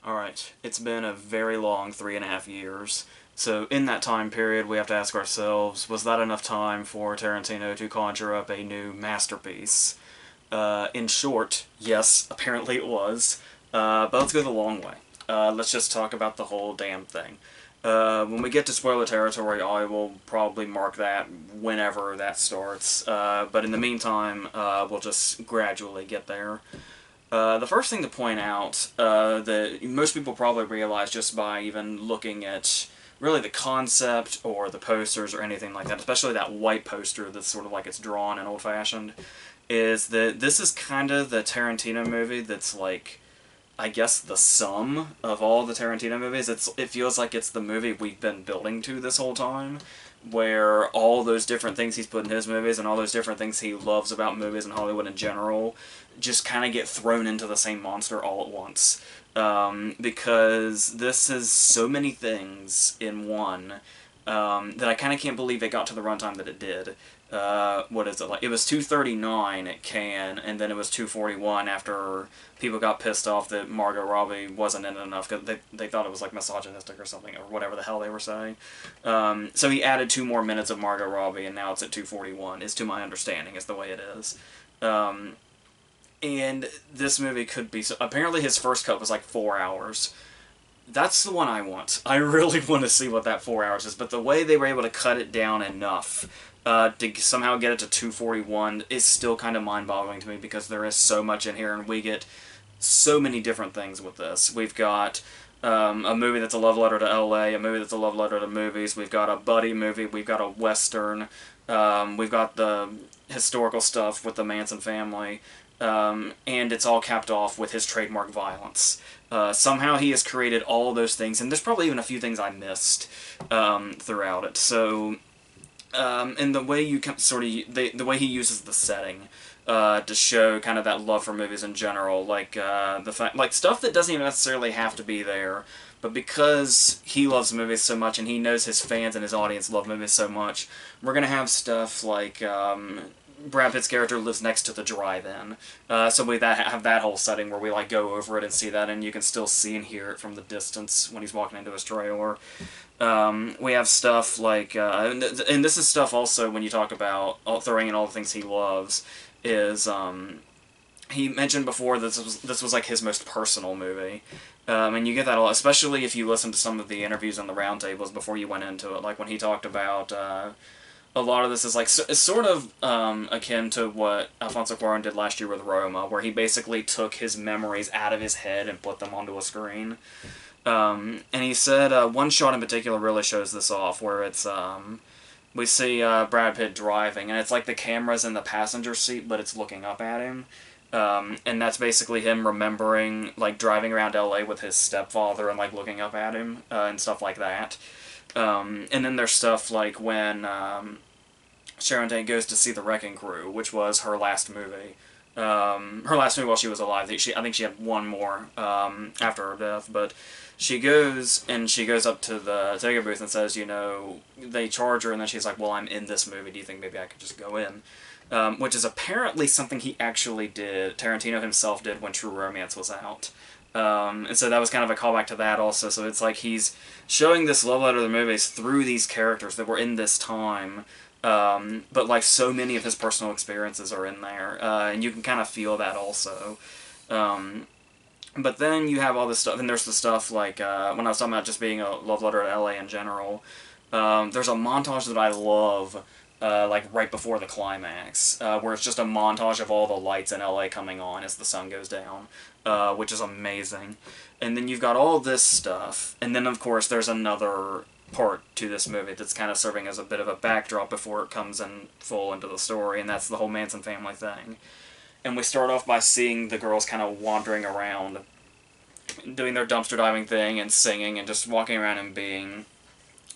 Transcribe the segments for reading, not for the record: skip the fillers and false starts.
Alright, it's been a very long 3.5 years. So in that time period, we have to ask ourselves, was that enough time for Tarantino to conjure up a new masterpiece? In short, yes, apparently it was. But let's go the long way. Let's just talk about the whole damn thing. When we get to spoiler territory, I will probably mark that whenever that starts. But in the meantime, we'll just gradually get there. The first thing to point out that most people probably realize just by even looking at really the concept or the posters or anything like that, especially that white poster that's sort of like it's drawn and old-fashioned, is that this is kind of the Tarantino movie that's like, I guess, the sum of all the Tarantino movies. It feels like it's the movie we've been building to this whole time, where all those different things he's put in his movies and all those different things he loves about movies and Hollywood in general just kind of get thrown into the same monster all at once. Because this is so many things in one that I kind of can't believe it got to the runtime that it did. What is it like? It was 239 at Cannes, and then it was 241 after people got pissed off that Margot Robbie wasn't in it enough because they thought it was like misogynistic or something or whatever the hell they were saying. So he added 2 more minutes of Margot Robbie, and now it's at 241. Is to my understanding is the way it is. And this movie could be apparently his first cut was like 4 hours. That's the one I want. I really want to see what that 4 hours is, but the way they were able to cut it down enough to somehow get it to 241 is still kind of mind-boggling to me because there is so much in here and we get so many different things with this. We've got a movie that's a love letter to LA, a movie that's a love letter to movies, we've got a buddy movie, we've got a western, we've got the historical stuff with the Manson family, and it's all capped off with his trademark violence. Somehow he has created all those things, and there's probably even a few things I missed throughout it. So, and the way you sort of the way he uses the setting to show kind of that love for movies in general, like the fact, like stuff that doesn't even necessarily have to be there, but because he loves movies so much and he knows his fans and his audience love movies so much, we're gonna have stuff like Brad Pitt's character lives next to the drive-in, so we have that whole setting where we like go over it and see that, and you can still see and hear it from the distance when he's walking into his trailer. We have stuff like, and this is stuff also when you talk about throwing in all the things he loves, is he mentioned before that this was like his most personal movie. And you get that a lot, especially if you listen to some of the interviews on the roundtables before you went into it, like when he talked about a lot of this is like it's sort of akin to what Alfonso Cuarón did last year with Roma, where he basically took his memories out of his head and put them onto a screen. And he said one shot in particular really shows this off, where it's we see Brad Pitt driving, and it's like the camera's in the passenger seat, but it's looking up at him. And that's basically him remembering, like, driving around LA with his stepfather and, like, looking up at him and stuff like that. And then there's stuff like when Sharon Tate goes to see The Wrecking Crew, which was her last movie. Her last movie while she was alive. I think she had one more after her death, but she goes up to the ticket booth and says, you know, they charge her, and then she's like, well, I'm in this movie, do you think maybe I could just go in? Which is apparently something he actually did, Tarantino himself did when True Romance was out. And so that was kind of a callback to that also, so it's like he's showing this love letter to the movies through these characters that were in this time, but like so many of his personal experiences are in there, and you can kind of feel that also. But then you have all this stuff, and there's the stuff like, when I was talking about just being a love letter to LA in general, there's a montage that I love, like right before the climax, where it's just a montage of all the lights in LA coming on as the sun goes down, which is amazing. And then you've got all this stuff, and then of course there's another part to this movie that's kind of serving as a bit of a backdrop before it comes in full into the story, and that's the whole Manson family thing. And we start off by seeing the girls kind of wandering around, doing their dumpster diving thing and singing and just walking around and being...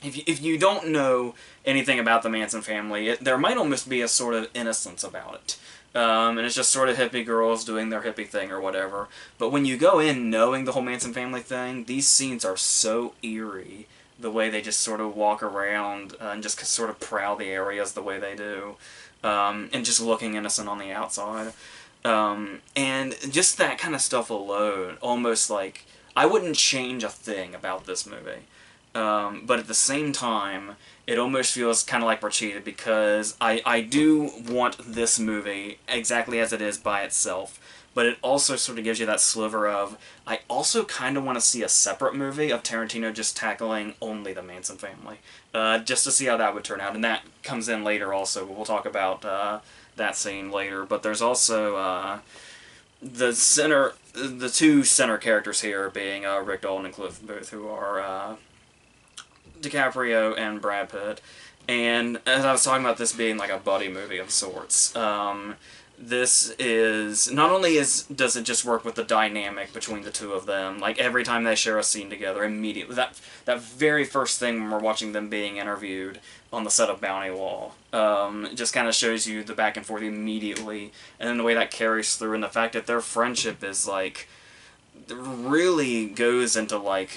If you don't know anything about the Manson family, there might almost be a sort of innocence about it. And it's just sort of hippie girls doing their hippie thing or whatever. But when you go in knowing the whole Manson family thing, these scenes are so eerie. The way they just sort of walk around and just sort of prowl the areas the way they do. And just looking innocent on the outside. And just that kind of stuff alone, almost like I wouldn't change a thing about this movie. But at the same time, it almost feels kind of like we're cheated because I do want this movie exactly as it is by itself, but it also sort of gives you that sliver of, I also kind of want to see a separate movie of Tarantino just tackling only the Manson family, just to see how that would turn out, and that comes in later also. We'll talk about that scene later, but there's also the two center characters here being Rick Dalton and Cliff Booth, who are DiCaprio and Brad Pitt. And as I was talking about this being like a buddy movie of sorts, this is not only does it just work with the dynamic between the two of them, like every time they share a scene together, immediately that very first thing when we're watching them being interviewed on the set of Bounty Law, just kind of shows you the back and forth immediately, and then the way that carries through, and the fact that their friendship is like really goes into like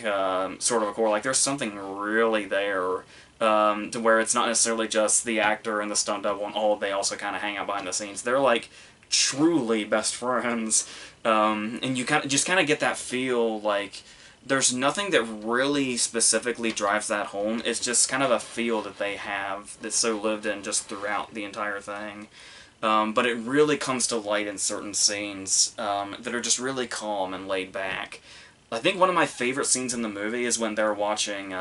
sort of a core, like there's something really there, to where it's not necessarily just the actor and the stunt double and all, they also kind of hang out behind the scenes. They're like truly best friends, and you just kind of get that feel like there's nothing that really specifically drives that home. It's just kind of a feel that they have that's so lived in just throughout the entire thing. But it really comes to light in certain scenes that are just really calm and laid back. I think one of my favorite scenes in the movie is when they're watching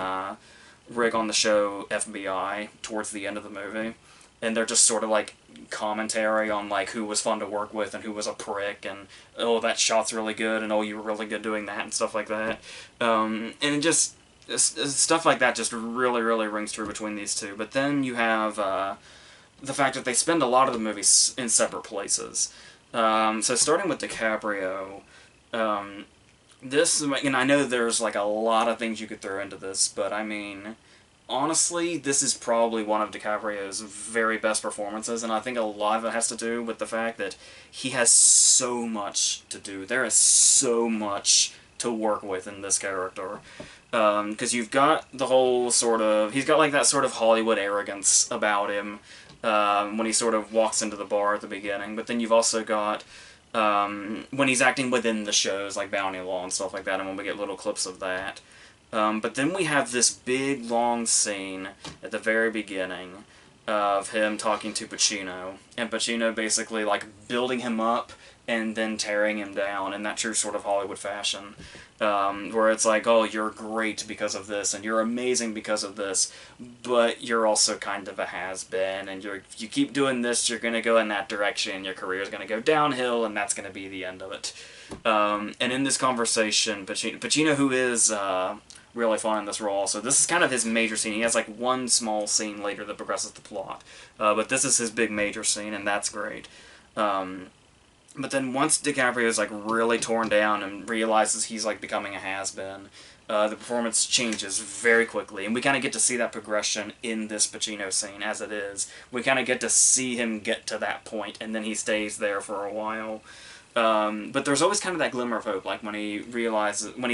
Rick on the show FBI towards the end of the movie, and they're just sort of like commentary on like who was fun to work with and who was a prick, and oh, that shot's really good, and oh, you were really good doing that, and stuff like that. And it just stuff like that just really rings true between these two. But then you have the fact that they spend a lot of the movies in separate places. So starting with DiCaprio, this, and I know there's like a lot of things you could throw into this, but I mean, honestly, this is probably one of DiCaprio's very best performances, and I think a lot of it has to do with the fact that he has so much to do. There is so much to work with in this character. Because you've got the whole sort of, he's got like that sort of Hollywood arrogance about him when he sort of walks into the bar at the beginning, but then you've also got when he's acting within the shows like Bounty Law and stuff like that, and when we get little clips of that. But then we have this big, long scene at the very beginning of him talking to Pacino, and Pacino basically like building him up and then tearing him down in that true sort of Hollywood fashion, where it's like, oh, you're great because of this, and you're amazing because of this, but you're also kind of a has-been, and if you keep doing this, you're going to go in that direction, your career is going to go downhill, and that's going to be the end of it. And in this conversation, Pacino, who is really fun in this role, so this is kind of his major scene. He has like one small scene later that progresses the plot, but this is his big major scene, and that's great. But then once DiCaprio is like really torn down and realizes he's like becoming a has-been, the performance changes very quickly, and we kind of get to see that progression in this Pacino scene as it is. We kind of get to see him get to that point, and then he stays there for a while. But there's always kind of that glimmer of hope, like when he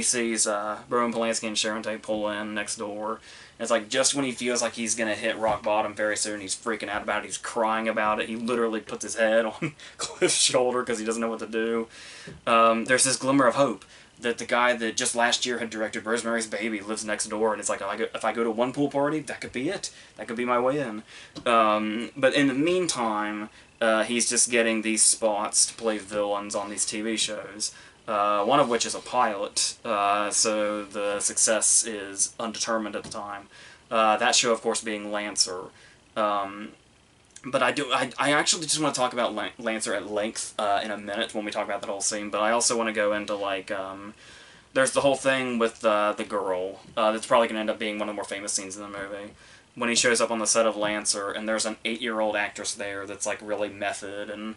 sees Roman Polanski and Sharon Tate pull in next door. It's like just when he feels like he's going to hit rock bottom very soon, he's freaking out about it, he's crying about it, he literally puts his head on Cliff's shoulder because he doesn't know what to do. There's this glimmer of hope that the guy that just last year had directed Rosemary's Baby lives next door, and it's like, if I go to one pool party, that could be it. That could be my way in. But in the meantime, he's just getting these spots to play villains on these TV shows. One of which is a pilot, so the success is undetermined at the time. That show, of course, being Lancer. But I actually just want to talk about Lancer at length in a minute when we talk about that whole scene, but I also want to go into, like, there's the whole thing with the girl. That's probably going to end up being one of the more famous scenes in the movie. When he shows up on the set of Lancer, and there's an 8-year-old actress there that's, like, really method and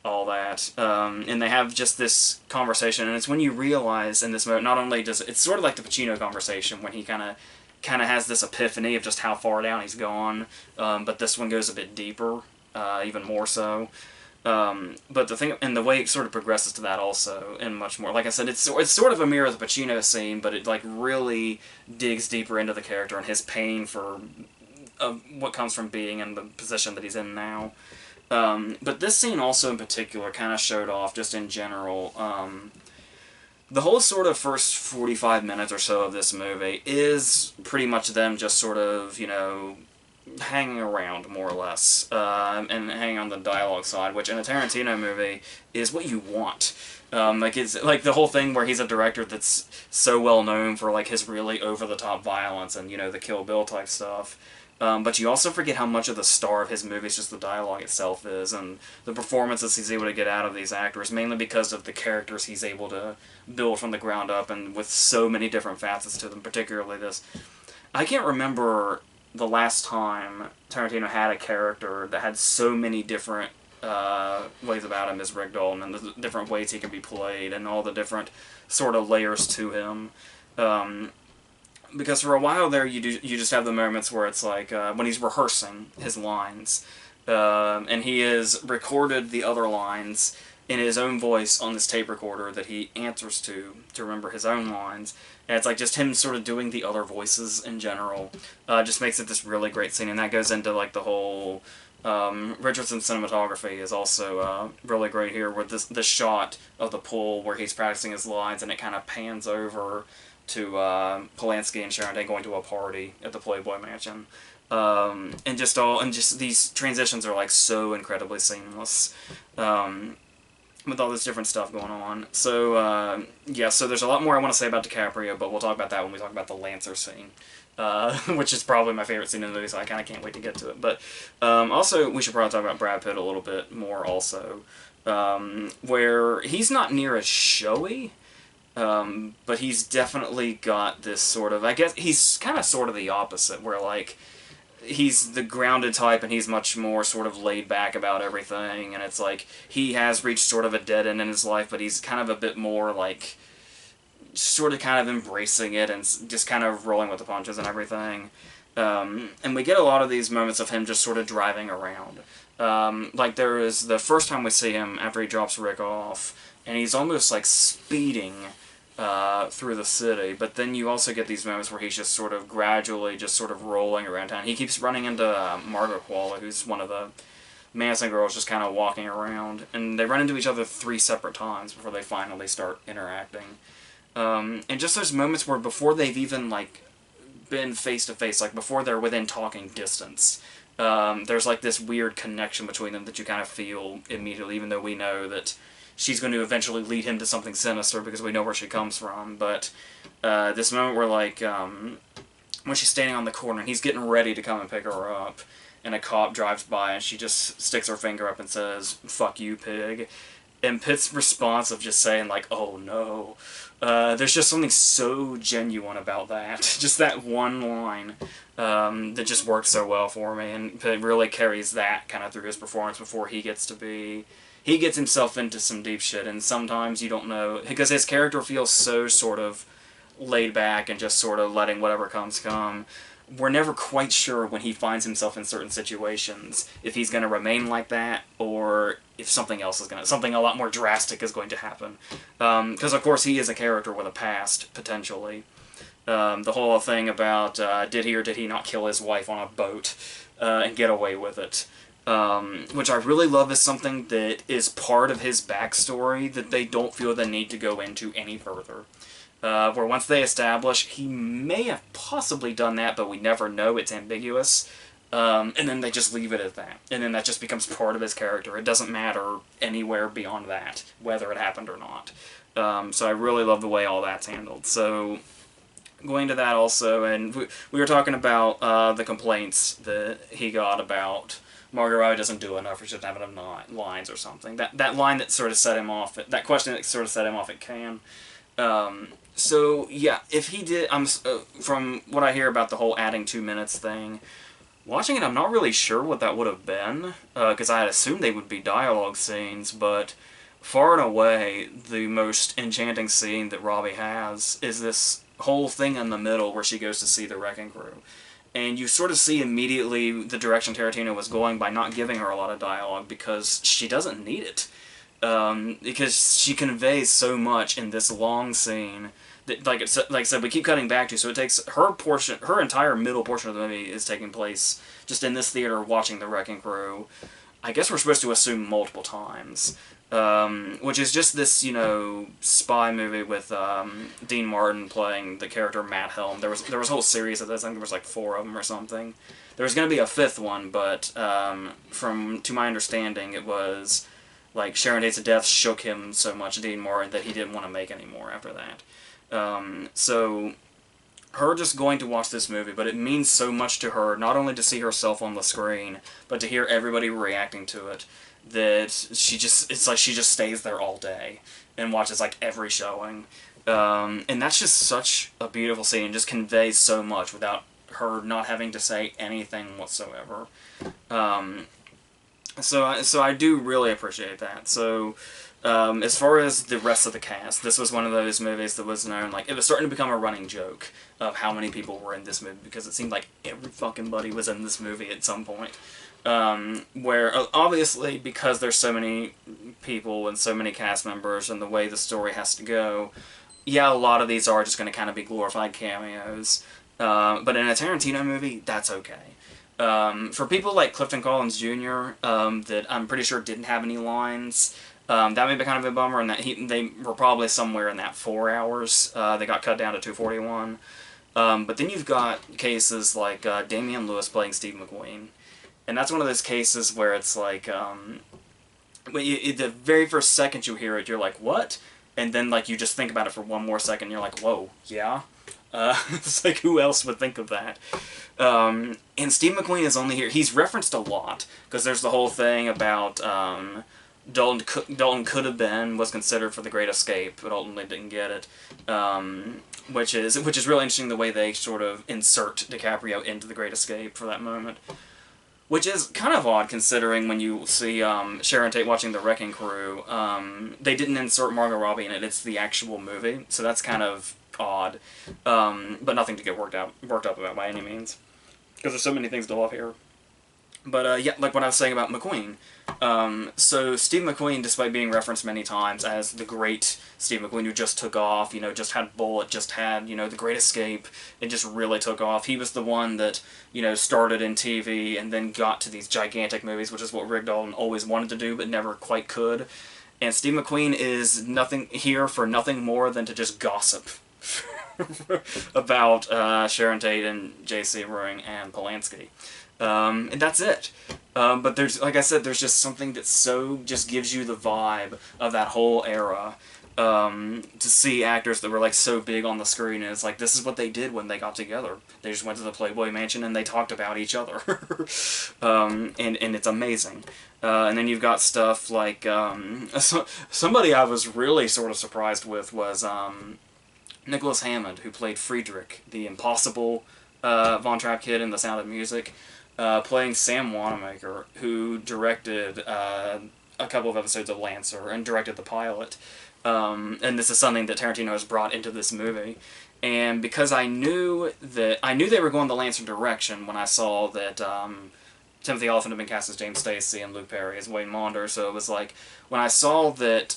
all that, and they have just this conversation, and it's when you realize in this moment, not only does it's sort of like the Pacino conversation when he kind of has this epiphany of just how far down he's gone, but this one goes a bit deeper, even more so. But the thing, and the way it sort of progresses to that also, and much more, like I said, it's sort of a mirror of the Pacino scene, but it like really digs deeper into the character and his pain for what comes from being in the position that he's in now. But this scene also in particular kind of showed off, just in general, the whole sort of first 45 minutes or so of this movie is pretty much them just sort of, you know, hanging around, more or less, and hanging on the dialogue side, which in a Tarantino movie is what you want. Like, it's like the whole thing where he's a director that's so well known for like his really over-the-top violence and, you know, the Kill Bill type stuff. But you also forget how much of the star of his movies just the dialogue itself is, and the performances he's able to get out of these actors, mainly because of the characters he's able to build from the ground up, and with so many different facets to them, particularly this. I can't remember the last time Tarantino had a character that had so many different ways about him as Rick Dalton, and the different ways he can be played, and all the different sort of layers to him. Because for a while there, you just have the moments where it's like when he's rehearsing his lines, and he has recorded the other lines in his own voice on this tape recorder that he answers to remember his own lines. And it's like just him sort of doing the other voices in general just makes it this really great scene, and that goes into like the whole Richardson's cinematography is also really great here, with this shot of the pool where he's practicing his lines, and it kind of pans over to Polanski and Sharon Tate going to a party at the Playboy Mansion. And just these transitions are like so incredibly seamless. With all this different stuff going on. So, yeah, so there's a lot more I want to say about DiCaprio, but we'll talk about that when we talk about the Lancer scene, which is probably my favorite scene in the movie, so I kind of can't wait to get to it. But also, we should probably talk about Brad Pitt a little bit more also, where he's not near as showy, but he's definitely got this sort of, I guess, he's kind of sort of the opposite, where, like, he's the grounded type, and he's much more sort of laid back about everything, and it's like he has reached sort of a dead end in his life, but he's kind of a bit more like sort of kind of embracing it and just kind of rolling with the punches and everything. And we get a lot of these moments of him just sort of driving around. Like there is the first time we see him after he drops Rick off, and he's almost like speeding through the city, but then you also get these moments where he's just sort of gradually just sort of rolling around town. He keeps running into Margaret Qualley, who's one of the Manson girls, just kind of walking around, and they run into each other 3 separate times before they finally start interacting. And just those moments where before they've even like been face to face, like before they're within talking distance, there's like this weird connection between them that you kind of feel immediately, even though we know that she's going to eventually lead him to something sinister because we know where she comes from. But this moment where, like, when she's standing on the corner and he's getting ready to come and pick her up, and a cop drives by and she just sticks her finger up and says, "Fuck you, pig." And Pitt's response of just saying, like, "Oh no." There's just something so genuine about that. Just that one line that just works so well for me, and Pitt really carries that kind of through his performance before he gets to be... He gets himself into some deep shit, and sometimes you don't know, because his character feels so sort of laid back and just sort of letting whatever comes come. We're never quite sure when he finds himself in certain situations if he's going to remain like that, or if something else is something a lot more drastic is going to happen. Because of course he is a character with a past, potentially. The whole thing about did he or did he not kill his wife on a boat and get away with it. Which I really love is something that is part of his backstory that they don't feel the need to go into any further. Where once they establish he may have possibly done that, but we never know, it's ambiguous, and then they just leave it at that. And then that just becomes part of his character. It doesn't matter anywhere beyond that, whether it happened or not. So I really love the way all that's handled. So... going to that also, and we were talking about the complaints that he got about Margot Robbie doesn't do enough, or she doesn't have enough lines or something. That line that sort of set him off, that question that sort of set him off at Cannes. So, yeah, if he did, from what I hear about the whole adding 2 minutes thing, watching it I'm not really sure what that would have been, because I had assumed they would be dialogue scenes, but far and away the most enchanting scene that Robbie has is this whole thing in the middle where she goes to see the Wrecking Crew. And you sort of see immediately the direction Tarantino was going by not giving her a lot of dialogue, because she doesn't need it. Because she conveys so much in this long scene that, like I said, we keep cutting back to, so it takes her portion, her entire middle portion of the movie is taking place just in this theater watching the Wrecking Crew. I guess we're supposed to assume multiple times. which is just this, spy movie with Dean Martin playing the character Matt Helm. There was a whole series of this. I think there was like 4 of them or something. There was going to be a 5th one, but to my understanding, it was like Sharon Tate's death shook him so much, Dean Martin, that he didn't want to make any more after that. So her just going to watch this movie, but it means so much to her, not only to see herself on the screen, but to hear everybody reacting to it, that it's like she just stays there all day and watches like every showing. And that's just such a beautiful scene, and just conveys so much without her not having to say anything whatsoever. So I do really appreciate that. So, as far as the rest of the cast, this was one of those movies that was known, like, it was starting to become a running joke of how many people were in this movie, because it seemed like every fucking buddy was in this movie at some point. Where, obviously, because there's so many people and so many cast members and the way the story has to go, yeah, a lot of these are just going to kind of be glorified cameos. But in a Tarantino movie, that's okay. For people like Clifton Collins Jr., that I'm pretty sure didn't have any lines, that may be kind of a bummer, and that they were probably somewhere in that 4 hours. They got cut down to 241. But then you've got cases like Damian Lewis playing Steve McQueen. And that's one of those cases where it's like, the very first second you hear it, you're like, what? And then, like, you just think about it for one more second, and you're like, whoa, yeah? It's like, who else would think of that? And Steve McQueen is only here. He's referenced a lot, because there's the whole thing about Dalton could have was considered for The Great Escape, but ultimately didn't get it. Which is really interesting, the way they sort of insert DiCaprio into The Great Escape for that moment. Which is kind of odd, considering when you see Sharon Tate watching The Wrecking Crew, they didn't insert Margot Robbie in it. It's the actual movie, so that's kind of odd. But nothing to get worked up about by any means, because there's so many things to love here. But yeah, like what I was saying about McQueen. So Steve McQueen, despite being referenced many times as the great Steve McQueen who just took off, just had Bullet, just had, The Great Escape, it just really took off. He was the one that, started in TV and then got to these gigantic movies, which is what Rick Dalton always wanted to do but never quite could. And Steve McQueen is here for nothing more than to just gossip about Sharon Tate and J. Sebring and Polanski. And that's it. But there's, like I said, there's just something that just gives you the vibe of that whole era. To see actors that were like so big on the screen, and it's like, this is what they did when they got together. They just went to the Playboy Mansion and they talked about each other. And it's amazing. And then you've got stuff like, somebody I was really sort of surprised with was, Nicholas Hammond, who played Friedrich, the impossible, Von Trapp kid in The Sound of Music. Playing Sam Wanamaker, who directed a couple of episodes of Lancer and directed the pilot. And this is something that Tarantino has brought into this movie. And because I knew they were going the Lancer direction when I saw that Timothy Olyphant had been cast as James Stacy and Luke Perry as Wayne Maunder, so it was like, when I saw that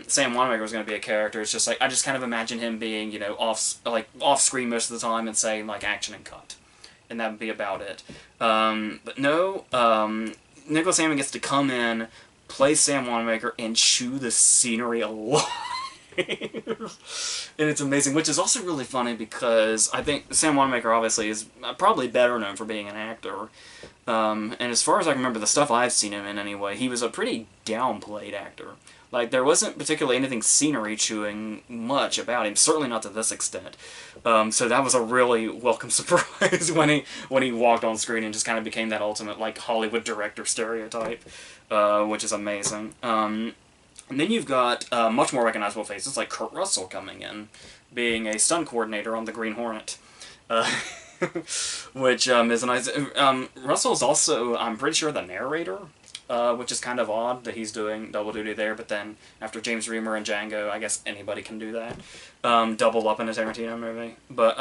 Sam Wanamaker was going to be a character, it's just like, I just kind of imagine him being, off-screen most of the time and saying, like, action and cut. And that would be about it. But no, Nicholas Hammond gets to come in, play Sam Wanamaker, and chew the scenery alive. And it's amazing, which is also really funny because I think Sam Wanamaker obviously is probably better known for being an actor. And as far as I can remember, the stuff I've seen him in anyway, he was a pretty downplayed actor. Like, there wasn't particularly anything scenery chewing much about him, certainly not to this extent. So that was a really welcome surprise when he walked on screen and just kind of became that ultimate, like, Hollywood director stereotype, which is amazing. And then you've got much more recognizable faces like Kurt Russell coming in, being a stunt coordinator on the Green Hornet. Which is a nice... Russell's also, I'm pretty sure, the narrator. Which is kind of odd that he's doing double duty there, but then after James Remar and Django, I guess anybody can do that. Double up in a Tarantino movie. But,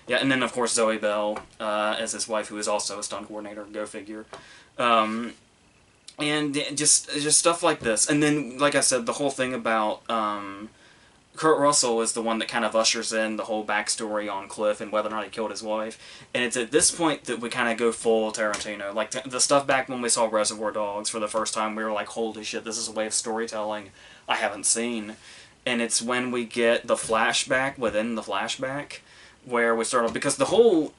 yeah, and then of course Zoe Bell as his wife, who is also a stunt coordinator, go figure. And just stuff like this. And then, like I said, the whole thing about Kurt Russell is the one that kind of ushers in the whole backstory on Cliff and whether or not he killed his wife. And it's at this point that we kind of go full Tarantino. Like, the stuff back when we saw Reservoir Dogs for the first time, we were like, holy shit, this is a way of storytelling I haven't seen. And it's when we get the flashback within the flashback where we start off, because the whole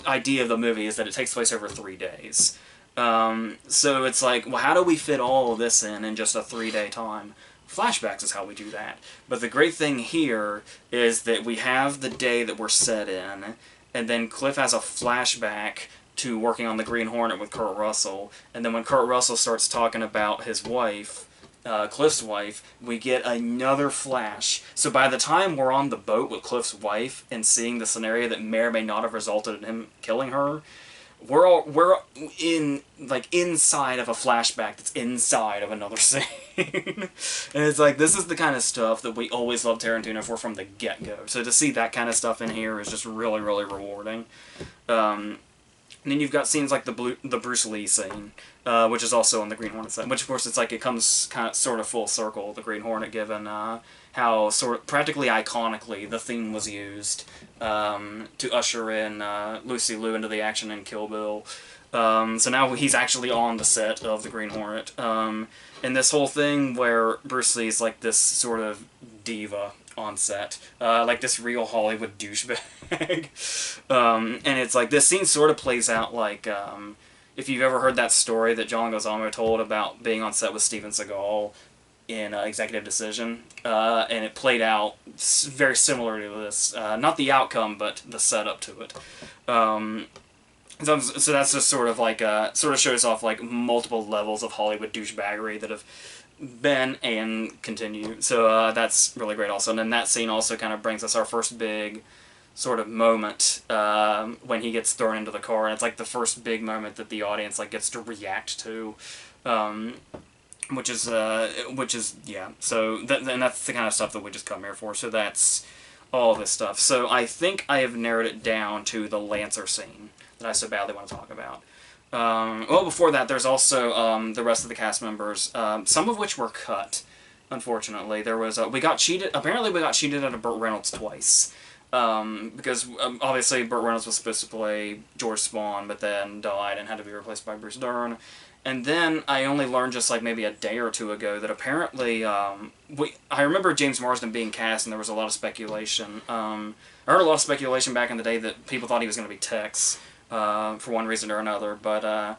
idea of the movie is that it takes place over 3 days. So it's like, well, how do we fit all of this in just a 3-day time? Flashbacks is how we do that. But the great thing here is that we have the day that we're set in, and then Cliff has a flashback to working on the Green Hornet with Kurt Russell, and then when Kurt Russell starts talking about his wife, Cliff's wife, we get another flash. So by the time we're on the boat with Cliff's wife and seeing the scenario that may or may not have resulted in him killing her, we're in, like, inside of a flashback that's inside of another scene. And it's like, this is the kind of stuff that we always love Tarantino for from the get-go. So to see that kind of stuff in here is just really, really rewarding. And then you've got scenes like the Bruce Lee scene, which is also on the Green Hornet side. Which, of course, it's like it comes kind of sort of full circle, the Green Hornet, given how sort of practically iconically the theme was used to usher in Lucy Liu into the action in Kill Bill. So now he's actually on the set of the Green Hornet. And this whole thing where Bruce Lee's like this sort of diva on set, like this real Hollywood douchebag. And it's like, this scene sort of plays out like, if you've ever heard that story that John Leguizamo told about being on set with Steven Seagal in Executive Decision, and it played out very similar to this. Not the outcome, but the setup to it. So that's just sort of like, sort of shows off like multiple levels of Hollywood douchebaggery that have been and continue. So that's really great also. And then that scene also kind of brings us our first big sort of moment when he gets thrown into the car, and it's like the first big moment that the audience like gets to react to. Which is yeah. So and that's the kind of stuff that we just come here for. So that's all this stuff. So I think I have narrowed it down to the Lancer scene that I so badly want to talk about. Well, before that, there's also the rest of the cast members, some of which were cut. Unfortunately, there was we got cheated. Apparently, we got cheated out of Burt Reynolds twice. Because obviously Burt Reynolds was supposed to play George Spahn, but then died and had to be replaced by Bruce Dern. And then I only learned just like maybe a day or two ago that apparently, I remember James Marsden being cast, and there was a lot of speculation. I heard a lot of speculation back in the day that people thought he was going to be Tex, for one reason or another. But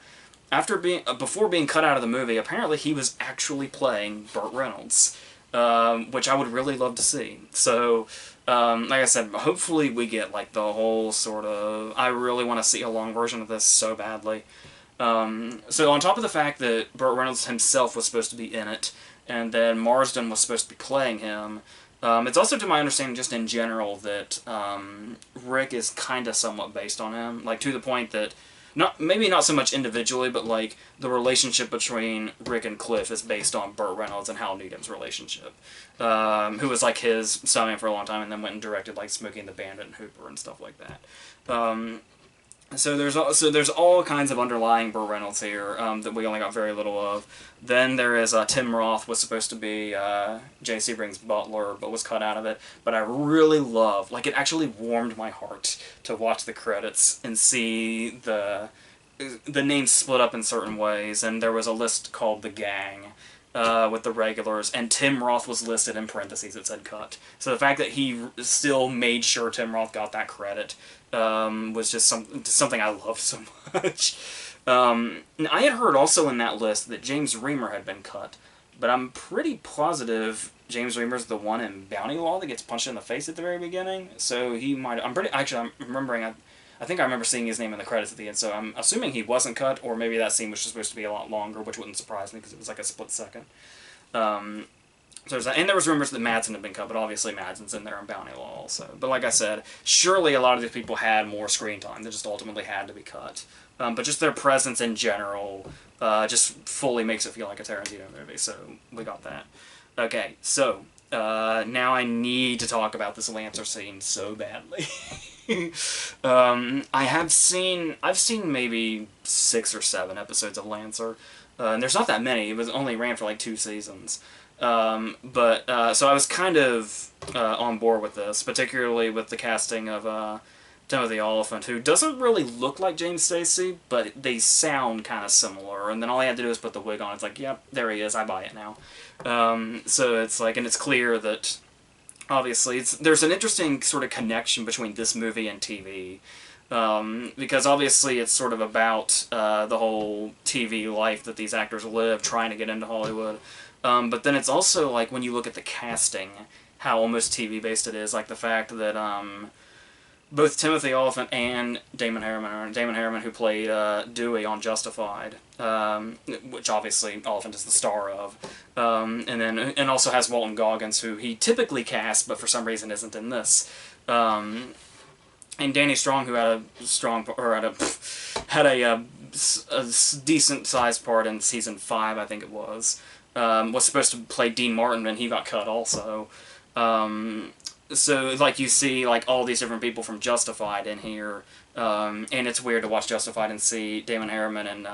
before being cut out of the movie, apparently he was actually playing Burt Reynolds, which I would really love to see. So, like I said, hopefully we get like the whole sort of, I really want to see a long version of this so badly. So on top of the fact that Burt Reynolds himself was supposed to be in it, and then Marsden was supposed to be playing him, it's also to my understanding just in general that Rick is kind of somewhat based on him, like to the point that, maybe not so much individually, but like the relationship between Rick and Cliff is based on Burt Reynolds and Hal Needham's relationship, who was like his stuntman for a long time and then went and directed like Smokey and the Bandit and Hooper and stuff like that. So there's all kinds of underlying Burt Reynolds here that we only got very little of. Then there is Tim Roth was supposed to be Jay Sebring's butler, but was cut out of it. But I really love, like, it actually warmed my heart to watch the credits and see the names split up in certain ways. And there was a list called The Gang with the regulars, and Tim Roth was listed in parentheses that said cut. So the fact that he still made sure Tim Roth got that credit was just something I loved so much. I had heard also in that list that James Remar had been cut, but I'm pretty positive James Remar's the one in Bounty Law that gets punched in the face at the very beginning. So he might. I'm remembering. I think I remember seeing his name in the credits at the end. So I'm assuming he wasn't cut, or maybe that scene was just supposed to be a lot longer, which wouldn't surprise me because it was like a split second. So there's that. And there was rumors that Madsen had been cut, but obviously Madsen's in there in Bounty Law also. But like I said, surely a lot of these people had more screen time. They just ultimately had to be cut. But just their presence in general just fully makes it feel like a Tarantino movie, so we got that. Okay, so now I need to talk about this Lancer scene so badly. I've seen maybe 6 or 7 episodes of Lancer, and there's not that many. It was only ran for like 2 seasons. So I was kind of on board with this, particularly with the casting of Timothy Olyphant, who doesn't really look like James Stacey, but they sound kind of similar. And then all I had to do is put the wig on. It's like, yep, there he is. I buy it now. So it's like, and it's clear that obviously there's an interesting sort of connection between this movie and TV. Because obviously it's sort of about the whole TV life that these actors live, trying to get into Hollywood. But then it's also like when you look at the casting, how almost TV-based it is. Like the fact that both Timothy Olyphant and Damon Harriman, who played Dewey on Justified, which obviously Olyphant is the star of, and also has Walton Goggins, who he typically casts, but for some reason isn't in this. And Danny Strong, who had a decent sized part in season 5, I think it was supposed to play Dean Martin, and he got cut also. So like you see like all these different people from Justified in here, and it's weird to watch Justified and see Damon Harriman and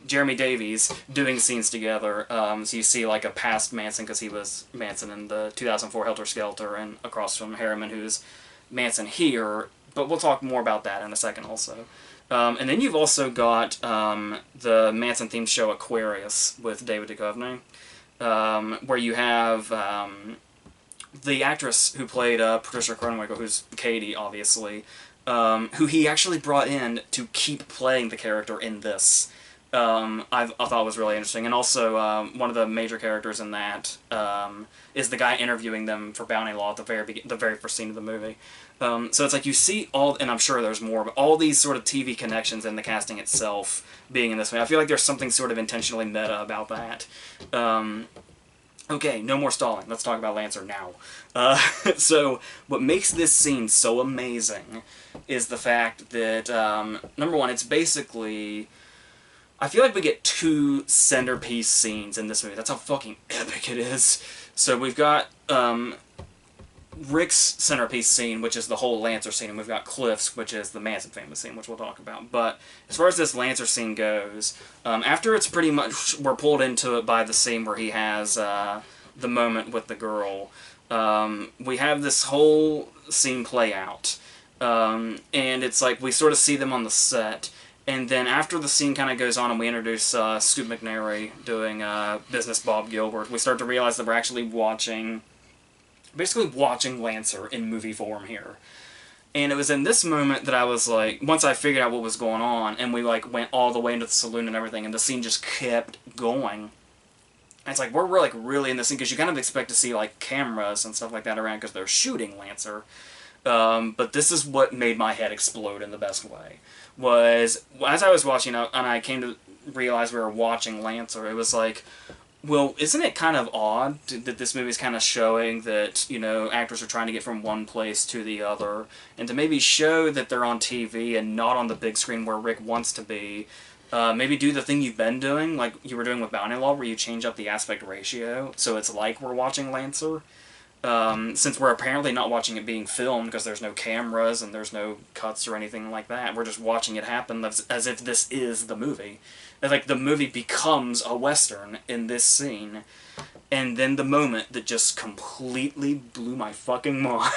Jeremy Davies doing scenes together. So you see like a past Manson, because he was Manson in the 2004 Helter Skelter, and across from Harriman, who's Manson here. But we'll talk more about that in a second also. And then you've also got the Manson-themed show Aquarius with David Duchovny, where you have the actress who played Patricia Kronwinkel, who's Katie, obviously, who he actually brought in to keep playing the character in this. I thought was really interesting. And also, one of the major characters in that is the guy interviewing them for Bounty Law at the very first scene of the movie. So it's like you see all, and I'm sure there's more, but all these sort of TV connections in the casting itself being in this movie. I feel like there's something sort of intentionally meta about that. Okay, no more stalling. Let's talk about Lancer now. So what makes this scene so amazing is the fact that, number one, it's basically... I feel like we get 2 centerpiece scenes in this movie. That's how fucking epic it is. So we've got Rick's centerpiece scene, which is the whole Lancer scene, and we've got Cliff's, which is the Manson family scene, which we'll talk about. But as far as this Lancer scene goes, after it's pretty much, we're pulled into it by the scene where he has the moment with the girl, we have this whole scene play out. And it's like we sort of see them on the set. And then after the scene kind of goes on and we introduce Scoot McNairy doing Business Bob Gilbert, we start to realize that we're actually basically watching Lancer in movie form here. And it was in this moment that I was like, once I figured out what was going on, and we like went all the way into the saloon and everything, and the scene just kept going. And it's like, we're like really in this scene, because you kind of expect to see like cameras and stuff like that around, because they're shooting Lancer. But this is what made my head explode in the best way. Was, as I was watching and I came to realize we were watching Lancer, it was like, well, isn't it kind of odd that this movie is kind of showing that, you know, actors are trying to get from one place to the other, and to maybe show that they're on TV and not on the big screen where Rick wants to be, maybe do the thing you've been doing, like you were doing with Bounty Law, where you change up the aspect ratio, so it's like we're watching Lancer. Since we're apparently not watching it being filmed, because there's no cameras and there's no cuts or anything like that, we're just watching it happen as if this is the movie. And, like, the movie becomes a Western in this scene. And then the moment that just completely blew my fucking mind,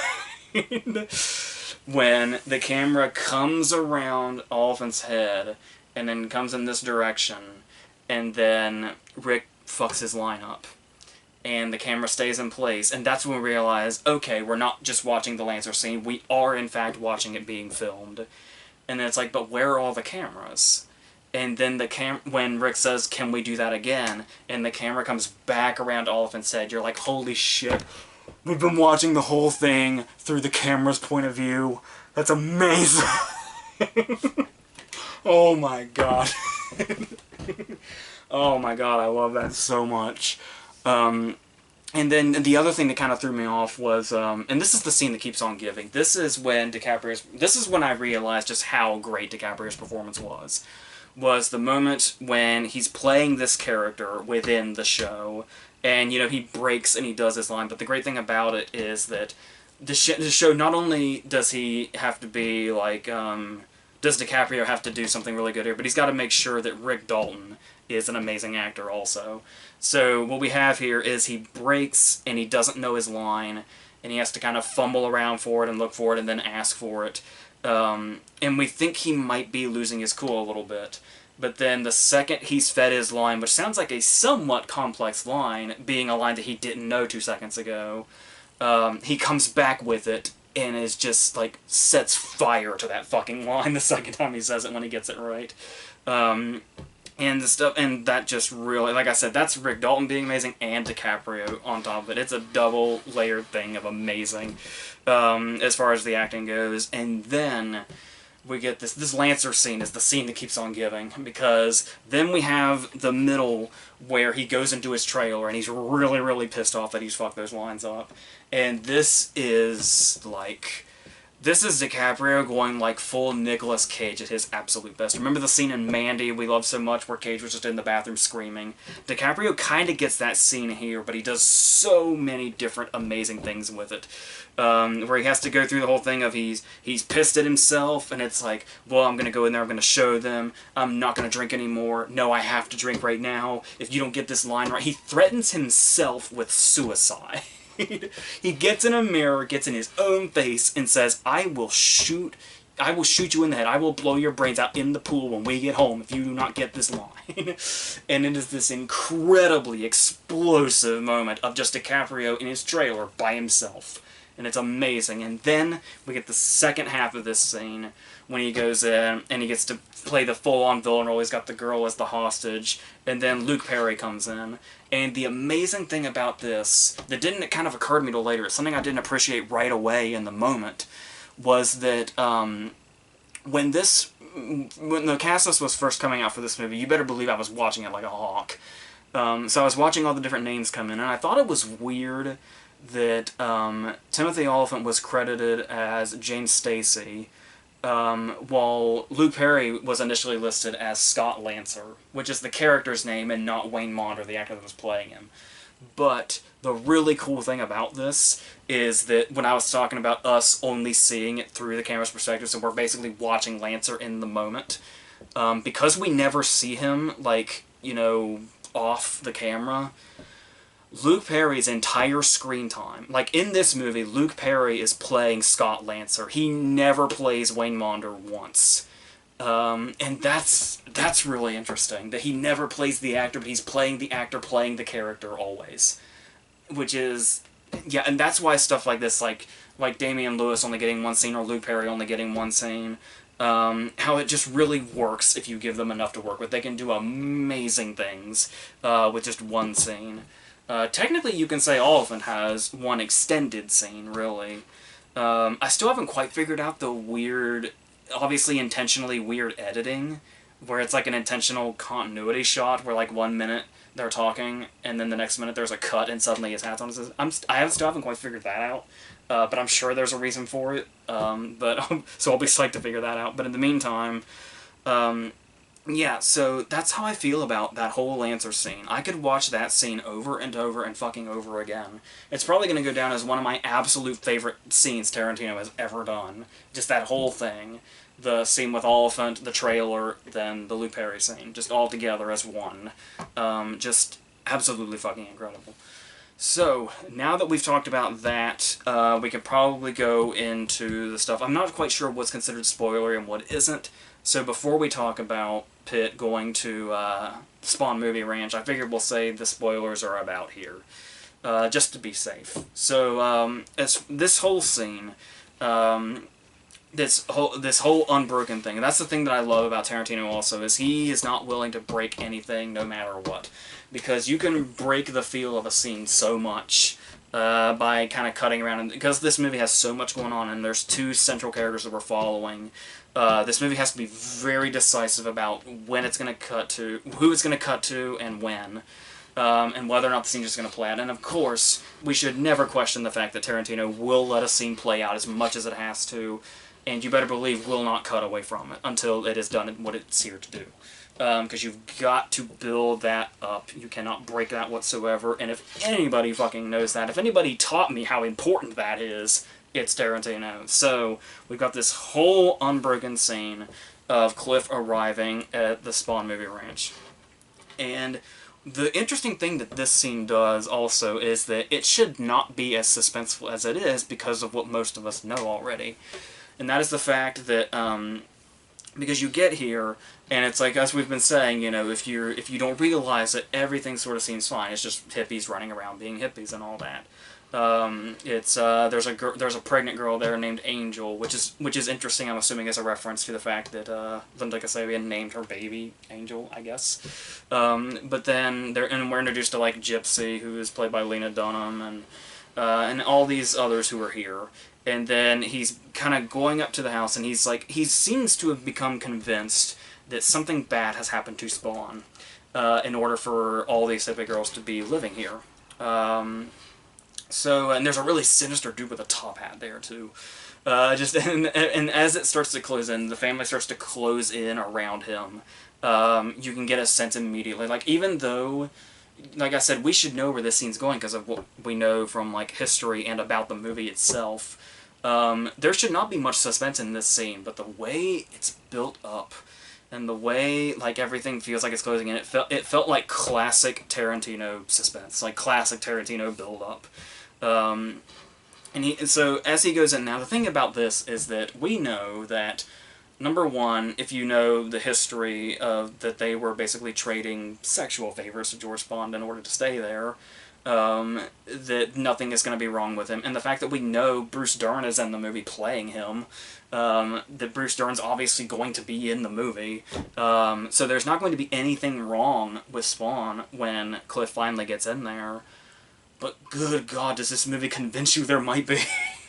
when the camera comes around Oliphant's head, and then comes in this direction, and then Rick fucks his line up. And the camera stays in place, and that's when we realize, okay, we're not just watching the Lancer scene, we are in fact watching it being filmed. And then it's like, but where are all the cameras? And then when Rick says, can we do that again? And the camera comes back around Oliphant's head, you're like, holy shit, we've been watching the whole thing through the camera's point of view. That's amazing! Oh my god. Oh my god, I love that so much. And then the other thing that kind of threw me off was, and this is the scene that keeps on giving. This is when I realized just how great DiCaprio's performance was the moment when he's playing this character within the show, and, you know, he breaks and he does his line, but the great thing about it is that the show, not only does he have to be, like, does DiCaprio have to do something really good here, but he's got to make sure that Rick Dalton is an amazing actor also. So what we have here is he breaks and he doesn't know his line, and he has to kind of fumble around for it and look for it and then ask for it. And we think he might be losing his cool a little bit. But then the second he's fed his line, which sounds like a somewhat complex line, being a line that he didn't know 2 seconds ago, he comes back with it and is just, like, sets fire to that fucking line the second time he says it when he gets it right. And the stuff, and that just really, like I said, that's Rick Dalton being amazing and DiCaprio on top of it. It's a double layered thing of amazing, as far as the acting goes. And then we get this Lancer scene is the scene that keeps on giving, because then we have the middle where he goes into his trailer and he's really, really pissed off that he's fucked those lines up. And this is, like, this is DiCaprio going, like, full Nicolas Cage at his absolute best. Remember the scene in Mandy we love so much where Cage was just in the bathroom screaming? DiCaprio kind of gets that scene here, but he does so many different amazing things with it. Where he has to go through the whole thing of he's pissed at himself, and it's like, well, I'm going to go in there, I'm going to show them, I'm not going to drink anymore, no, I have to drink right now, if you don't get this line right. He threatens himself with suicide. He gets in a mirror, gets in his own face, and says, I will shoot you in the head. I will blow your brains out in the pool when we get home if you do not get this line. And it is this incredibly explosive moment of just DiCaprio in his trailer by himself. And it's amazing. And then we get the second half of this scene when he goes in and he gets to play the full-on villain role. He's got the girl as the hostage, and then Luke Perry comes in. And the amazing thing about this, that didn't kind of occur to me till later, it's something I didn't appreciate right away in the moment, was that when the cast list was first coming out for this movie, you better believe I was watching it like a hawk. So I was watching all the different names come in, and I thought it was weird that Timothy Olyphant was credited as James Stacy, while Luke Perry was initially listed as Scott Lancer, which is the character's name and not Wayne Maunder, the actor that was playing him. But the really cool thing about this is that when I was talking about us only seeing it through the camera's perspective, so we're basically watching Lancer in the moment, because we never see him, like, you know, off the camera, Luke Perry's entire screen time, like in this movie, Luke Perry is playing Scott Lancer. He never plays Wayne Maunder once. And that's really interesting, that he never plays the actor, but he's playing the actor playing the character always. Which is, yeah, and that's why stuff like this, like Damian Lewis only getting one scene or Luke Perry only getting one scene, how it just really works if you give them enough to work with. They can do amazing things with just one scene. Technically, you can say Oliphant has one extended scene, really. I still haven't quite figured out the weird, obviously intentionally weird editing, where it's like an intentional continuity shot where, like, 1 minute they're talking, and then the next minute there's a cut and suddenly his hat's on. I still haven't quite figured that out, but I'm sure there's a reason for it, so I'll be psyched to figure that out. But in the meantime, yeah, so that's how I feel about that whole Lancer scene. I could watch that scene over and over and fucking over again. It's probably going to go down as one of my absolute favorite scenes Tarantino has ever done. Just that whole thing. The scene with Oliphant, the trailer, then the Luke Perry scene. Just all together as one. Just absolutely fucking incredible. So, now that we've talked about that, we could probably go into the stuff. I'm not quite sure what's considered spoilery and what isn't. So before we talk about Pitt going to Spawn Movie Ranch, I figured we'll say the spoilers are about here, just to be safe. So as this whole scene, this whole unbroken thing, and that's the thing that I love about Tarantino also, is he is not willing to break anything no matter what, because you can break the feel of a scene so much by kind of cutting around, and because this movie has so much going on and there's two central characters that we're following. This movie has to be very decisive about when it's going to cut to, who it's going to cut to, and when, and whether or not the scene is going to play out. And of course, we should never question the fact that Tarantino will let a scene play out as much as it has to, and you better believe will not cut away from it until it has done what it's here to do. Because you've got to build that up. You cannot break that whatsoever, and if anybody fucking knows that, if anybody taught me how important that is, it's Tarantino. So, we've got this whole unbroken scene of Cliff arriving at the Spawn Movie Ranch. And the interesting thing that this scene does also is that it should not be as suspenseful as it is because of what most of us know already. And that is the fact that, because you get here, and it's like, as we've been saying, you know, if you don't realize that everything sort of seems fine, it's just hippies running around being hippies and all that. There's a pregnant girl there named Angel, which is interesting. I'm assuming as a reference to the fact that Linda Kasabian named her baby Angel, I guess. But then we're introduced to like Gypsy, who is played by Lena Dunham, and all these others who are here. And then he's kind of going up to the house, and he seems to have become convinced that something bad has happened to Spawn, in order for all these hippie girls to be living here. And there's a really sinister dude with a top hat there, too. And as it starts to close in, the family starts to close in around him. You can get a sense immediately. Like, even though, like I said, we should know where this scene's going because of what we know from, like, history and about the movie itself. There should not be much suspense in this scene, but the way it's built up and the way, like, everything feels like it's closing in, it felt like classic Tarantino suspense, like classic Tarantino build-up. So as he goes in, now the thing about this is that we know that, number one, if you know the history of that they were basically trading sexual favors to George Bond in order to stay there, that nothing is going to be wrong with him. And the fact that we know Bruce Dern is in the movie playing him, that Bruce Dern's obviously going to be in the movie, so there's not going to be anything wrong with Spawn when Cliff finally gets in there. But good God, does this movie convince you there might be?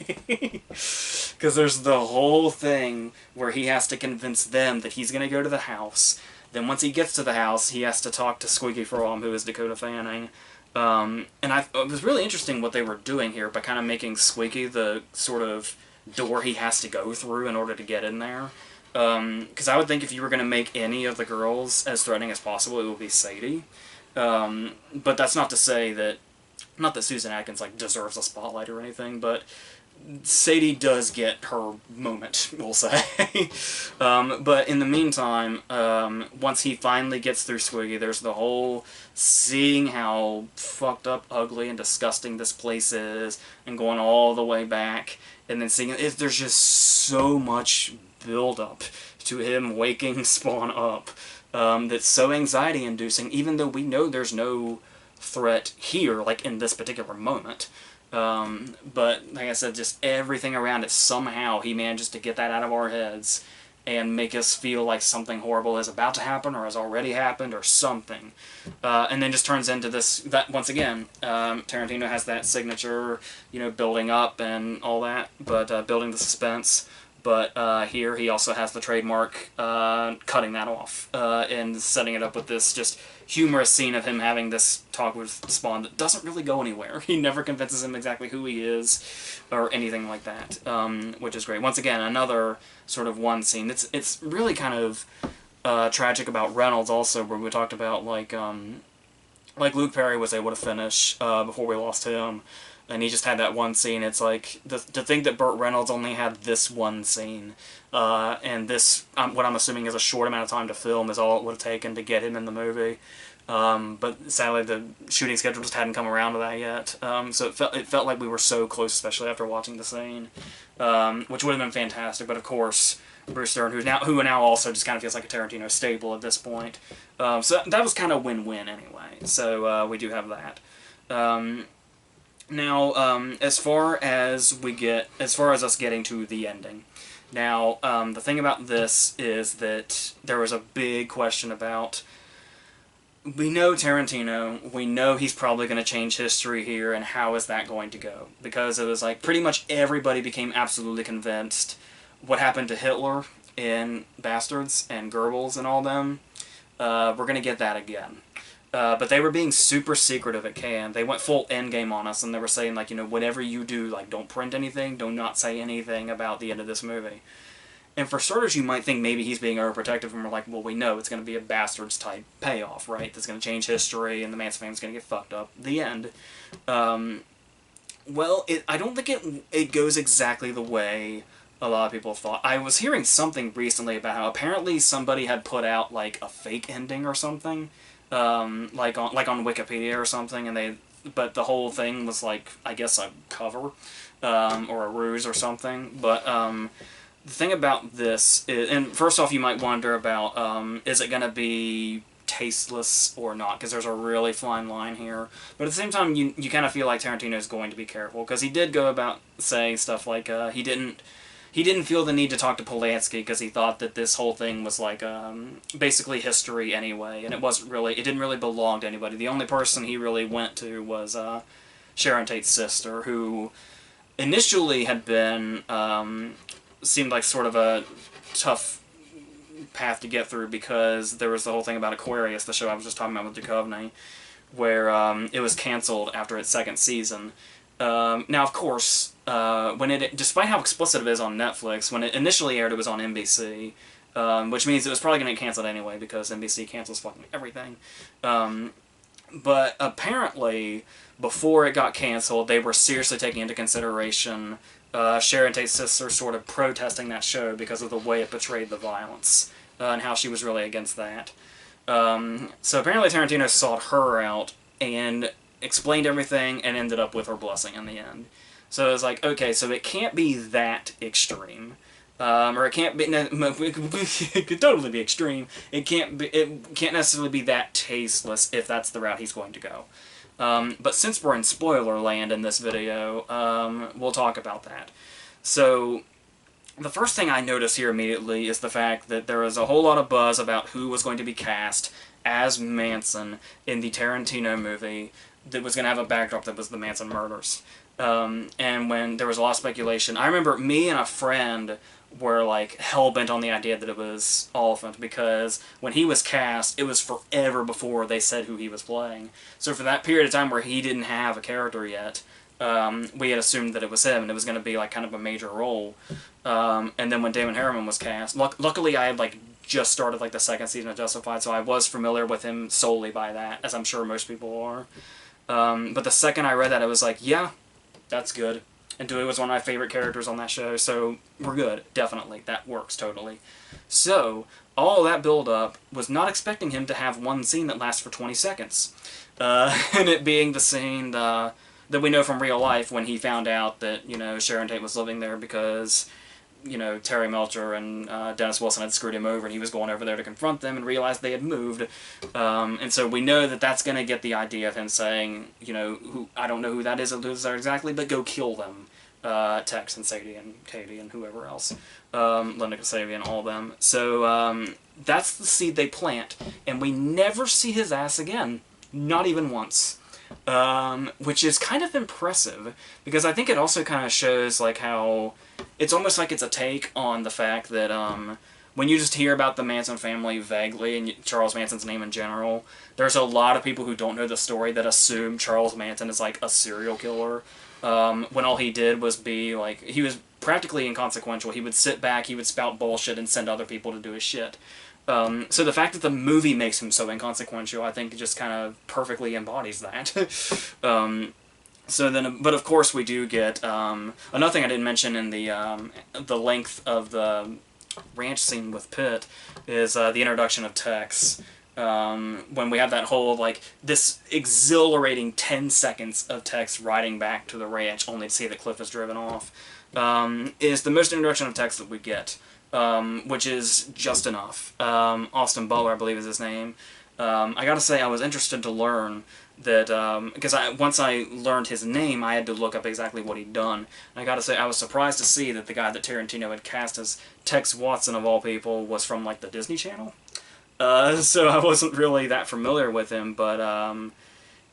Because there's the whole thing where he has to convince them that he's going to go to the house. Then once he gets to the house, he has to talk to Squeaky Fromm, who is Dakota Fanning. It was really interesting what they were doing here by kind of making Squeaky the sort of door he has to go through in order to get in there. Because I would think if you were going to make any of the girls as threatening as possible, it would be Sadie. But that's not to say that, not that Susan Atkins like deserves a spotlight or anything, but Sadie does get her moment, we'll say. But in the meantime, once he finally gets through Squiggy, there's the whole seeing how fucked up, ugly, and disgusting this place is, and going all the way back, and then seeing there's just so much build-up to him waking Spawn up that's so anxiety-inducing, even though we know there's no threat here, like in this particular moment. But like I said, just everything around it, somehow he manages to get that out of our heads and make us feel like something horrible is about to happen or has already happened or something. And then just turns into this, that once again, Tarantino has that signature, you know, building up and all that, but building the suspense. But here he also has the trademark cutting that off and setting it up with this just humorous scene of him having this talk with Spawn that doesn't really go anywhere. He never convinces him exactly who he is or anything like that, which is great. Once again, another sort of one scene. It's really kind of tragic about Reynolds also, where we talked about like Luke Perry was able to finish before we lost him. And he just had that one scene. It's like, to think that Burt Reynolds only had this one scene, and this, what I'm assuming is a short amount of time to film, is all it would have taken to get him in the movie. But sadly, the shooting schedule just hadn't come around to that yet. So it felt like we were so close, especially after watching the scene, which would have been fantastic. But of course, Bruce Dern, who now also just kind of feels like a Tarantino staple at this point. So that was kind of win-win anyway. So we do have that. Now, as far as us getting to the ending, now, the thing about this is that there was a big question about, we know Tarantino, we know he's probably going to change history here, and how is that going to go? Because it was like, pretty much everybody became absolutely convinced what happened to Hitler in Bastards and Goebbels and all them, we're going to get that again. But they were being super secretive at Cannes. They went full endgame on us, and they were saying, like, you know, whatever you do, like, don't print anything, do not say anything about the end of this movie. And for starters, you might think maybe he's being overprotective, and we're like, well, we know it's going to be a Bastards-type payoff, right? That's going to change history, and the Manson family's going to get fucked up. The end. Well, I don't think it goes exactly the way a lot of people thought. I was hearing something recently about how apparently somebody had put out, like, a fake ending or something, like on Wikipedia or something, but the whole thing was like, I guess, a cover, or a ruse or something. But the thing about this is, and first off, you might wonder about, is it going to be tasteless or not, because there's a really fine line here. But at the same time, you kind of feel like Tarantino is going to be careful, because he did go about saying stuff like, he didn't feel the need to talk to Polanski because he thought that this whole thing was like basically history anyway, and it didn't really belong to anybody. The only person he really went to was Sharon Tate's sister, who initially had been seemed like sort of a tough path to get through, because there was the whole thing about Aquarius, the show I was just talking about with Duchovny, where it was canceled after its second season. Now, of course, despite how explicit it is on Netflix, when it initially aired, it was on NBC, which means it was probably going to get canceled anyway, because NBC cancels fucking everything. But apparently, before it got canceled, they were seriously taking into consideration Sharon Tate's sister sort of protesting that show because of the way it portrayed the violence, and how she was really against that. So apparently Tarantino sought her out and explained everything and ended up with her blessing in the end. So it's like, okay, so it can't be that extreme. Or it can't be, it could totally be extreme. It can't necessarily be that tasteless if that's the route he's going to go. But since we're in spoiler land in this video, we'll talk about that. So, the first thing I notice here immediately is the fact that there was a whole lot of buzz about who was going to be cast as Manson in the Tarantino movie that was going to have a backdrop that was the Manson murders. And when there was a lot of speculation, I remember me and a friend were like hell-bent on the idea that it was Oliphant, because when he was cast, it was forever before they said who he was playing. So for that period of time where he didn't have a character yet, we had assumed that it was him, and it was going to be like kind of a major role. And then when Damon Herriman was cast, luckily I had like just started like the second season of Justified, so I was familiar with him solely by that, as I'm sure most people are. But the second I read that, I was like, yeah, that's good. And Dewey was one of my favorite characters on that show, so we're good, definitely. That works totally. So, all that build-up was not expecting him to have one scene that lasts for 20 seconds. And it being the scene that we know from real life when he found out that, Sharon Tate was living there because, Terry Melcher and Dennis Wilson had screwed him over, and he was going over there to confront them and realized they had moved. And so we know that that's going to get the idea of him saying, I don't know who that is exactly, but go kill them. Tex and Sadie and Katie and whoever else. Linda Kasabian, all of them. So that's the seed they plant, and we never see his ass again. Not even once. Which is kind of impressive, because I think it also kind of shows like how it's almost like it's a take on the fact that when you just hear about the Manson family vaguely and Charles Manson's name in general, there's a lot of people who don't know the story that assume Charles Manson is like a serial killer, when all he did was be like, he was practically inconsequential. He would sit back, he would spout bullshit and send other people to do his shit. So the fact that the movie makes him so inconsequential, I think, just kind of perfectly embodies that. But of course we do get, another thing I didn't mention in the length of the ranch scene with Pitt is the introduction of Tex. When we have that whole, like, this exhilarating 10 seconds of Tex riding back to the ranch only to see that Cliff is driven off, is the most introduction of Tex that we get. Which is just enough. Austin Butler, I believe is his name. I gotta say, I was interested to learn that, because once I learned his name, I had to look up exactly what he'd done. And I gotta say, I was surprised to see that the guy that Tarantino had cast as Tex Watson, of all people, was from, like, the Disney Channel. So I wasn't really that familiar with him, but,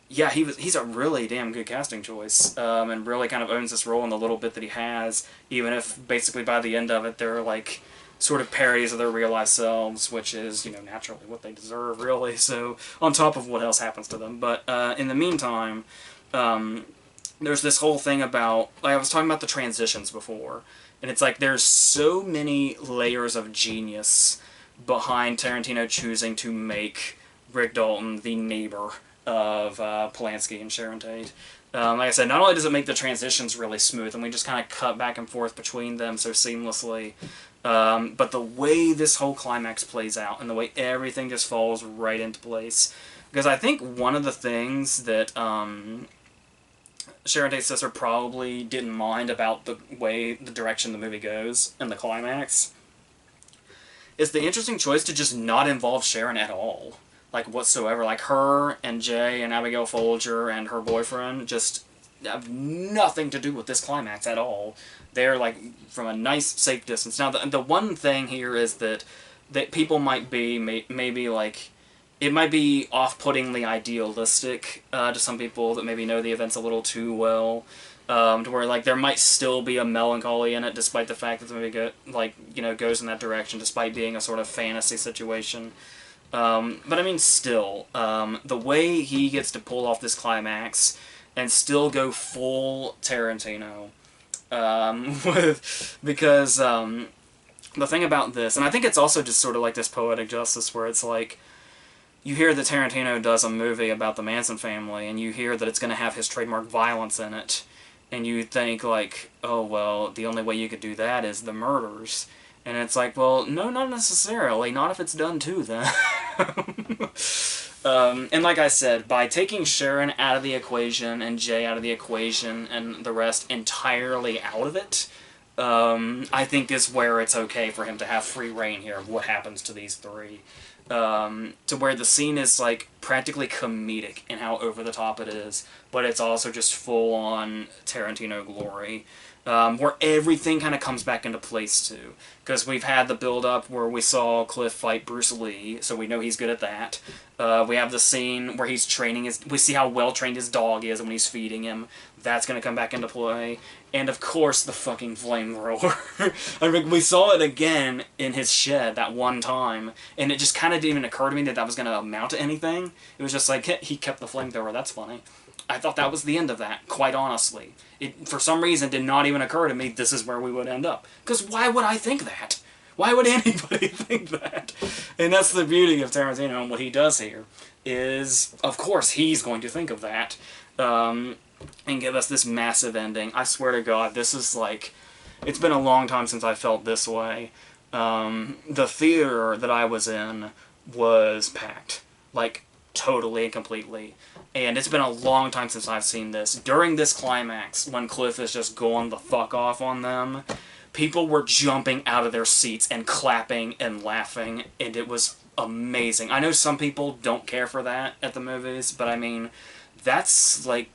yeah, he's a really damn good casting choice, and really kind of owns this role in the little bit that he has, even if basically by the end of it they're like sort of parodies of their real life selves, which is, naturally what they deserve, really, so on top of what else happens to them. But in the meantime, there's this whole thing about, like I was talking about the transitions before, and it's like there's so many layers of genius behind Tarantino choosing to make Rick Dalton the neighbor of Polanski and Sharon Tate. Like I said, not only does it make the transitions really smooth, and we just kind of cut back and forth between them so seamlessly, but the way this whole climax plays out, and the way everything just falls right into place. Because I think one of the things that Sharon Tate's sister probably didn't mind about the direction the movie goes and the climax is the interesting choice to just not involve Sharon at all. Like, whatsoever. Like, her and Jay and Abigail Folger and her boyfriend just have nothing to do with this climax at all. They're, like, from a nice, safe distance. Now, the one thing here is that people might be, maybe, like, it might be off-puttingly idealistic to some people that maybe know the events a little too well. To where, like, there might still be a melancholy in it, despite the fact that the movie goes in that direction, despite being a sort of fantasy situation. But I mean, still, the way he gets to pull off this climax and still go full Tarantino, because the thing about this, and I think it's also just sort of like this poetic justice where it's like, you hear that Tarantino does a movie about the Manson family, and you hear that it's going to have his trademark violence in it, and you think, like, oh, well, the only way you could do that is the murders. And it's like, well, no, not necessarily. Not if it's done too, then. And like I said, by taking Sharon out of the equation and Jay out of the equation and the rest entirely out of it, I think is where it's okay for him to have free reign here of what happens to these three. To where the scene is, like, practically comedic in how over the top it is, but it's also just full-on Tarantino glory. Where everything kind of comes back into place, too. Because we've had the build-up where we saw Cliff fight Bruce Lee, so we know he's good at that. We have the scene where he's training we see how well-trained his dog is when he's feeding him. That's going to come back into play. And, of course, the fucking flamethrower. I mean, we saw it again in his shed that one time, and it just kind of didn't even occur to me that was going to amount to anything. It was just like, he kept the flamethrower, that's funny. I thought that was the end of that, quite honestly. It, for some reason, did not even occur to me this is where we would end up. Because why would I think that? Why would anybody think that? And that's the beauty of Tarantino and what he does here, is, of course, he's going to think of that, and give us this massive ending. I swear to God, this is like, it's been a long time since I felt this way. The theater that I was in was packed. Like, totally and completely. And it's been a long time since I've seen this. During this climax, when Cliff is just going the fuck off on them, people were jumping out of their seats and clapping and laughing, and it was amazing. I know some people don't care for that at the movies, but I mean, that's like,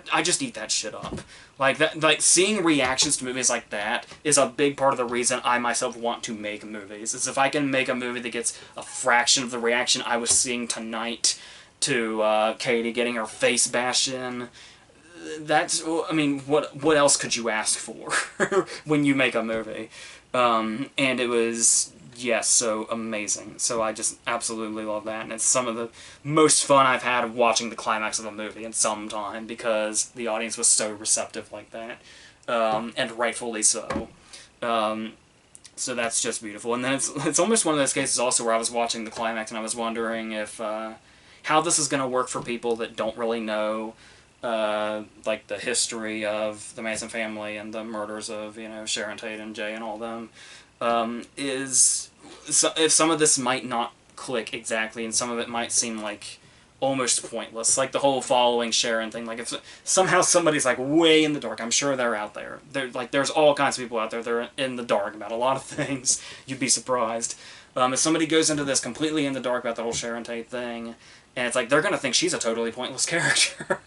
I just eat that shit up. Like that, like seeing reactions to movies like that is a big part of the reason I myself want to make movies. Is if I can make a movie that gets a fraction of the reaction I was seeing tonight to Katie getting her face bashed in. That's, I mean, what else could you ask for when you make a movie? And it was, yes, so amazing. So I just absolutely love that, and it's some of the most fun I've had of watching the climax of a movie in some time, because the audience was so receptive like that, and rightfully so. So that's just beautiful. And then it's almost one of those cases also where I was watching the climax and I was wondering if how this is going to work for people that don't really know like the history of the Manson family and the murders of, you know, Sharon Tate and Jay and all them. If some of this might not click exactly, and some of it might seem like almost pointless, like the whole following Sharon thing. Like if somehow somebody's like way in the dark, I'm sure they're out there. There's all kinds of people out there that are in the dark about a lot of things. You'd be surprised. If somebody goes into this completely in the dark about the whole Sharon Tate thing, and it's like they're gonna think she's a totally pointless character.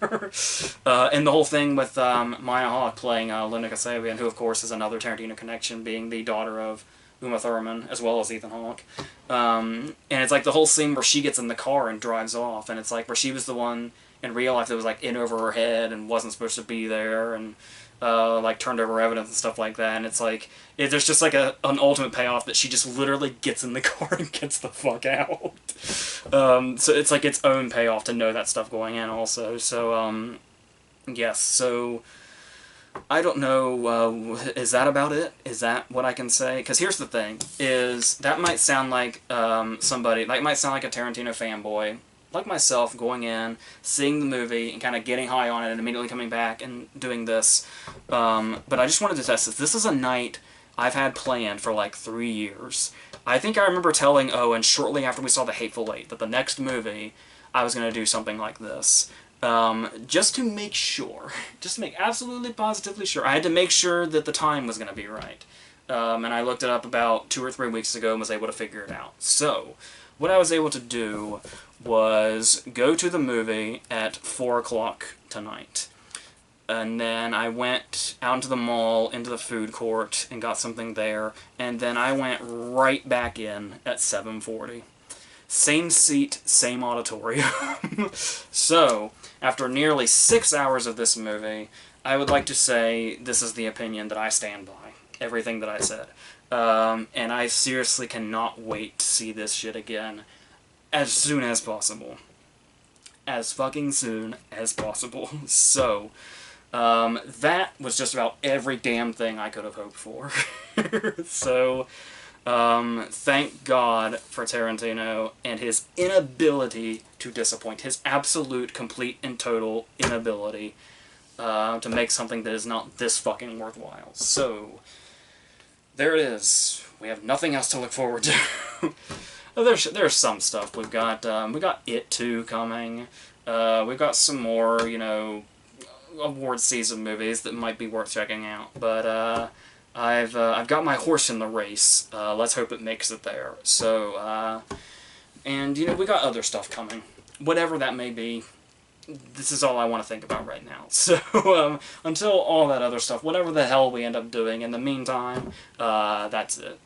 And the whole thing with Maya Hawke playing Linda Kasabian, who of course is another Tarantino connection, being the daughter of Uma Thurman, as well as Ethan Hawke. And it's like the whole scene where she gets in the car and drives off, and it's like where she was the one in real life that was like in over her head and wasn't supposed to be there, and like turned over evidence and stuff like that. And it's like, there's just like an ultimate payoff that she just literally gets in the car and gets the fuck out. So it's like its own payoff to know that stuff going in also. So, yes, so I don't know, is that about it? Is that what I can say? Because here's the thing, is that might sound like somebody, that might sound like a Tarantino fanboy, like myself, going in, seeing the movie, and kind of getting high on it, and immediately coming back and doing this. But I just wanted to test this. This is a night I've had planned for like 3 years. I think I remember telling Owen shortly after we saw The Hateful Eight that the next movie I was going to do something like this. Just to make sure. Just to make absolutely positively sure. I had to make sure that the time was going to be right. And I looked it up about 2 or 3 weeks ago and was able to figure it out. So, what I was able to do was go to the movie at 4 o'clock tonight. And then I went out into the mall, into the food court, and got something there. And then I went right back in at 7:40. Same seat, same auditorium. So, after nearly 6 hours of this movie, I would like to say this is the opinion that I stand by. Everything that I said. And I seriously cannot wait to see this shit again as soon as possible. As fucking soon as possible. So, that was just about every damn thing I could have hoped for. So, thank God for Tarantino and his inability to disappoint. His absolute, complete, and total inability to make something that is not this fucking worthwhile. So, there it is. We have nothing else to look forward to. There's some stuff. We got It 2 coming. We've got some more, you know, award season movies that might be worth checking out. But I've got my horse in the race. Let's hope it makes it there. So and you know, we got other stuff coming, whatever that may be. This is all I want to think about right now. So until all that other stuff, whatever the hell we end up doing in the meantime, that's it.